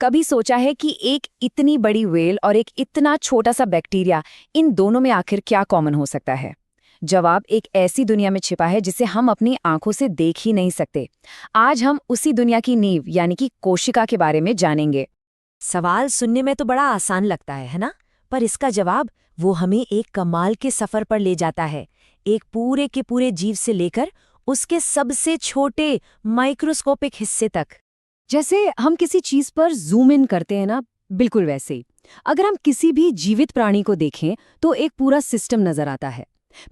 कभी सोचा है कि एक इतनी बड़ी व्हेल और एक इतना छोटा सा बैक्टीरिया, इन दोनों में आखिर क्या कॉमन हो सकता है? जवाब एक ऐसी दुनिया में छिपा है जिसे हम अपनी आंखों से देख ही नहीं सकते। आज हम उसी दुनिया की नींव यानी कि कोशिका के बारे में जानेंगे। सवाल सुनने में तो बड़ा आसान लगता है ना? पर इसका जवाब वो हमें एक कमाल के सफर पर ले जाता है। एक पूरे के पूरे जीव से लेकर उसके सबसे छोटे माइक्रोस्कोपिक हिस्से तक। जैसे हम किसी चीज पर जूम इन करते हैं ना, बिल्कुल वैसे ही अगर हम किसी भी जीवित प्राणी को देखें तो एक पूरा सिस्टम नजर आता है।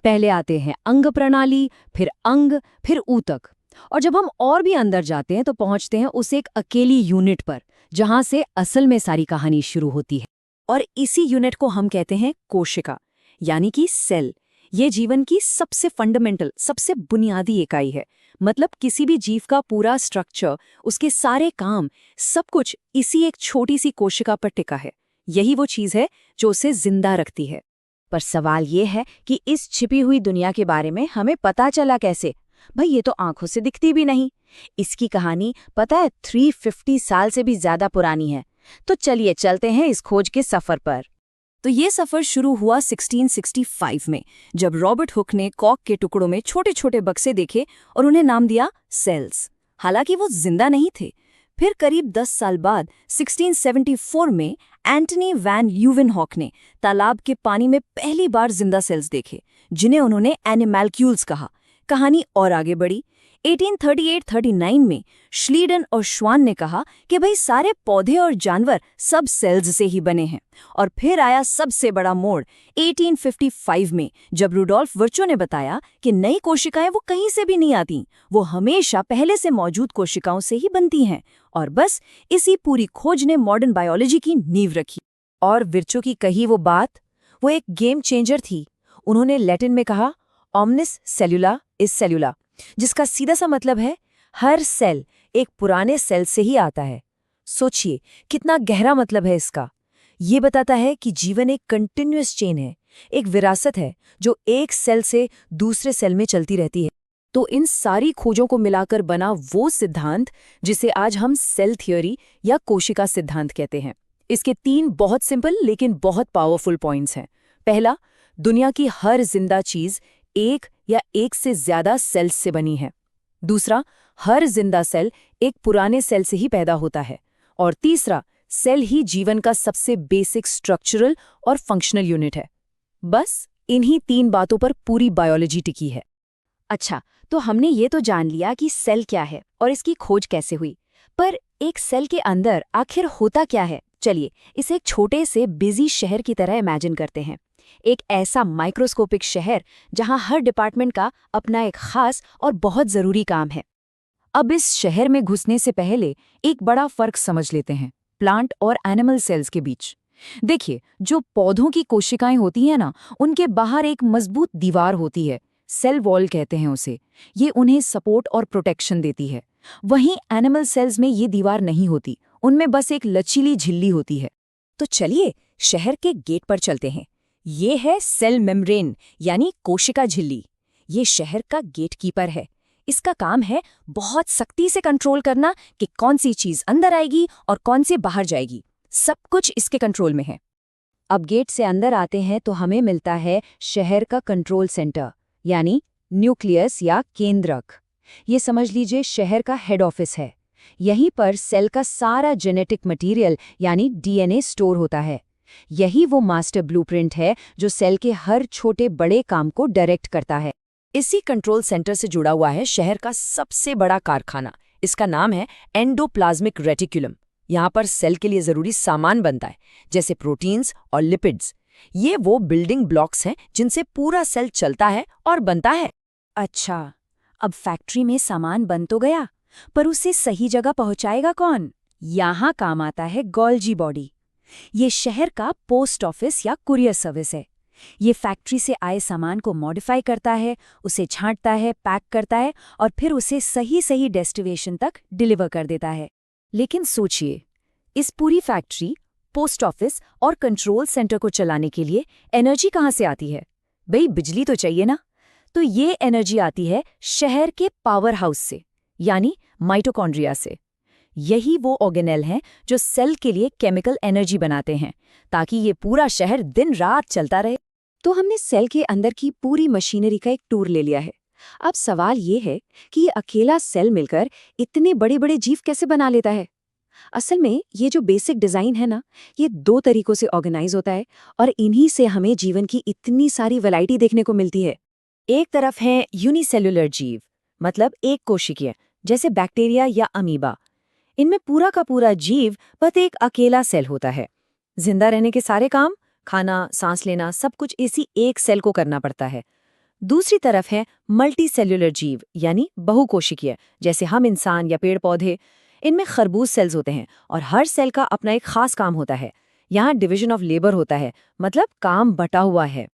पहले आते हैं अंग प्रणाली, फिर अंग, फिर ऊतक, और जब हम और भी अंदर जाते हैं तो पहुंचते हैं उस एक अकेली यूनिट पर जहां से असल में सारी कहानी शुरू होती है। और इसी यूनिट को हम कहते हैं कोशिका, यानी कि सेल। ये जीवन की सबसे फंडामेंटल, सबसे बुनियादी इकाई है। मतलब किसी भी जीव का पूरा स्ट्रक्चर, उसके सारे काम, सब कुछ इसी एक छोटी सी कोशिका पर टिका है। यही वो चीज है जो उसे जिंदा रखती है। पर सवाल ये है कि इस छिपी हुई दुनिया के बारे में हमें पता चला कैसे? भाई ये तो आंखों से दिखती भी नहीं। इसकी कहानी पता है 350 साल से भी ज्यादा पुरानी है। तो चलिए चलते हैं इस खोज के सफर पर। तो ये सफर शुरू हुआ 1665 में, जब रॉबर्ट हुक ने कॉर्क के टुकड़ों में छोटे छोटे बक्से देखे और उन्हें नाम दिया सेल्स। हालांकि वो जिंदा नहीं थे। फिर करीब 10 साल बाद 1674 में एंटनी वैन ल्यूवेनहॉक ने तालाब के पानी में पहली बार जिंदा सेल्स देखे, जिन्हें उन्होंने एनिमैल्क्यूल्स कहा। कहानी और आगे बढ़ी। 1838-39 में श्लीडन और श्वान ने कहा कि भाई सारे पौधे और जानवर सब सेल्स से ही बने हैं। और फिर आया सबसे बड़ा मोड़ 1855 में, जब रुडोल्फ वर्चो ने बताया कि नई कोशिकाएं वो कहीं से भी नहीं आती, वो हमेशा पहले से मौजूद कोशिकाओं से ही बनती हैं। और बस इसी पूरी खोज ने मॉडर्न बायोलॉजी की नींव रखी। और विर्चो की कही वो बात, वो एक गेम चेंजर थी। उन्होंने लैटिन में कहा ओमनिस सेल्युला इज सेल्युला, जिसका सीधा सा मतलब है हर सेल एक पुराने सेल से ही आता है। सोचिए कितना गहरा मतलब है इसका। ये बताता है कि जीवन एक कंटिन्यूअस चेन है, एक विरासत है जो एक सेल से दूसरे सेल में चलती रहती है। तो इन सारी खोजों को मिलाकर बना वो सिद्धांत जिसे आज हम सेल थ्योरी या कोशिका सिद्धांत कहते हैं। इसके 3 बहुत सिंपल लेकिन बहुत पावरफुल पॉइंट्स हैं। पहला, दुनिया की हर जिंदा चीज एक या एक से ज्यादा सेल्स से बनी है। दूसरा, हर जिंदा सेल एक पुराने सेल से ही पैदा होता है। और तीसरा, सेल ही जीवन का सबसे बेसिक स्ट्रक्चरल और फंक्शनल यूनिट है। बस इन्हीं 3 बातों पर पूरी बायोलॉजी टिकी है। अच्छा, तो हमने ये तो जान लिया कि सेल क्या है और इसकी खोज कैसे हुई, पर एक सेल के अंदर आखिर होता क्या है? चलिए इसे एक छोटे से बिजी शहर की तरह इमेजिन करते हैं। एक ऐसा माइक्रोस्कोपिक शहर जहां हर डिपार्टमेंट का अपना एक खास और बहुत जरूरी काम है। अब इस शहर में घुसने से पहले एक बड़ा फर्क समझ लेते हैं प्लांट और एनिमल सेल्स के बीच। देखिए, जो पौधों की कोशिकाएं होती हैं ना, उनके बाहर एक मजबूत दीवार होती है, सेल वॉल कहते हैं उसे। ये उन्हें सपोर्ट और प्रोटेक्शन देती है। वहीं एनिमल सेल्स में ये दीवार नहीं होती, उनमें बस एक लचीली झिल्ली होती है। तो चलिए शहर के गेट पर चलते हैं। ये है सेल मेम्ब्रेन यानी कोशिका झिल्ली। ये शहर का गेटकीपर है। इसका काम है बहुत सख्ती से कंट्रोल करना कि कौन सी चीज अंदर आएगी और कौन सी बाहर जाएगी। सब कुछ इसके कंट्रोल में है। अब गेट से अंदर आते हैं तो हमें मिलता है शहर का कंट्रोल सेंटर यानी न्यूक्लियस या केंद्रक। ये समझ लीजिए शहर का हेड ऑफिस है। यहीं पर सेल का सारा जेनेटिक मटेरियल यानी डीएनए स्टोर होता है। यही वो मास्टर ब्लूप्रिंट है जो सेल के हर छोटे बड़े काम को डायरेक्ट करता है। इसी कंट्रोल सेंटर से जुड़ा हुआ है शहर का सबसे बड़ा कारखाना। इसका नाम है एंडोप्लाज्मिक रेटिकुलम। यहाँ पर सेल के लिए जरूरी सामान बनता है, जैसे प्रोटीन्स और लिपिड्स। ये वो बिल्डिंग ब्लॉक्स हैं जिनसे पूरा सेल चलता है और बनता है। अच्छा, अब फैक्ट्री में सामान बन तो गया, पर उसे सही जगह पहुंचाएगा कौन? यहाँ काम आता है गोल्जी बॉडी। ये शहर का पोस्ट ऑफिस या कुरियर सर्विस है। ये फैक्ट्री से आए सामान को मॉडिफाई करता है, उसे छांटता है, पैक करता है और फिर उसे सही सही डेस्टिनेशन तक डिलीवर कर देता है। लेकिन सोचिए, इस पूरी फैक्ट्री, पोस्ट ऑफिस और कंट्रोल सेंटर को चलाने के लिए एनर्जी कहाँ से आती है? भाई बिजली तो चाहिए ना। तो ये एनर्जी आती है शहर के पावर हाउस से, यानी माइटोकॉन्ड्रिया से। यही वो ऑर्गेनेल हैं जो सेल के लिए केमिकल एनर्जी बनाते हैं, ताकि ये पूरा शहर दिन रात चलता रहे। तो हमने सेल के अंदर की पूरी मशीनरी का एक टूर ले लिया है। अब सवाल ये है कि ये अकेला सेल मिलकर इतने बड़े बड़े जीव कैसे बना लेता है। असल में ये जो बेसिक डिजाइन है ना, ये 2 तरीकों से ऑर्गेनाइज होता है और इन्हीं से हमें जीवन की इतनी सारी वैरायटी देखने को मिलती है। एक तरफ है यूनिसेल्युलर जीव, मतलब एक कोशिकीय, जैसे बैक्टीरिया या अमीबा। इनमें पूरा का पूरा जीव बस एक अकेला सेल होता है। जिंदा रहने के सारे काम, खाना, सांस लेना, सब कुछ इसी एक सेल को करना पड़ता है। दूसरी तरफ है मल्टीसेल्युलर जीव, यानी बहुकोशिकीय, जैसे हम इंसान या पेड़ पौधे। इनमें खरबूज सेल्स होते हैं और हर सेल का अपना एक खास काम होता है। यहाँ डिवीजन ऑफ लेबर होता है, मतलब काम बटा हुआ है।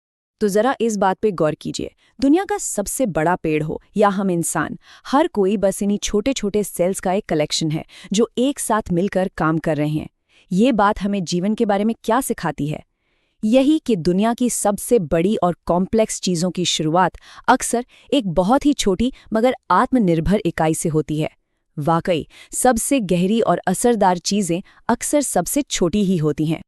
तो जरा इस बात पे गौर कीजिए, दुनिया का सबसे बड़ा पेड़ हो या हम इंसान, हर कोई बस इन्हीं छोटे छोटे सेल्स का एक कलेक्शन है जो एक साथ मिलकर काम कर रहे हैं। ये बात हमें जीवन के बारे में क्या सिखाती है? यही कि दुनिया की सबसे बड़ी और कॉम्प्लेक्स चीज़ों की शुरुआत अक्सर एक बहुत ही छोटी मगर आत्मनिर्भर इकाई से होती है। वाकई सबसे गहरी और असरदार चीज़ें अक्सर सबसे छोटी ही होती हैं।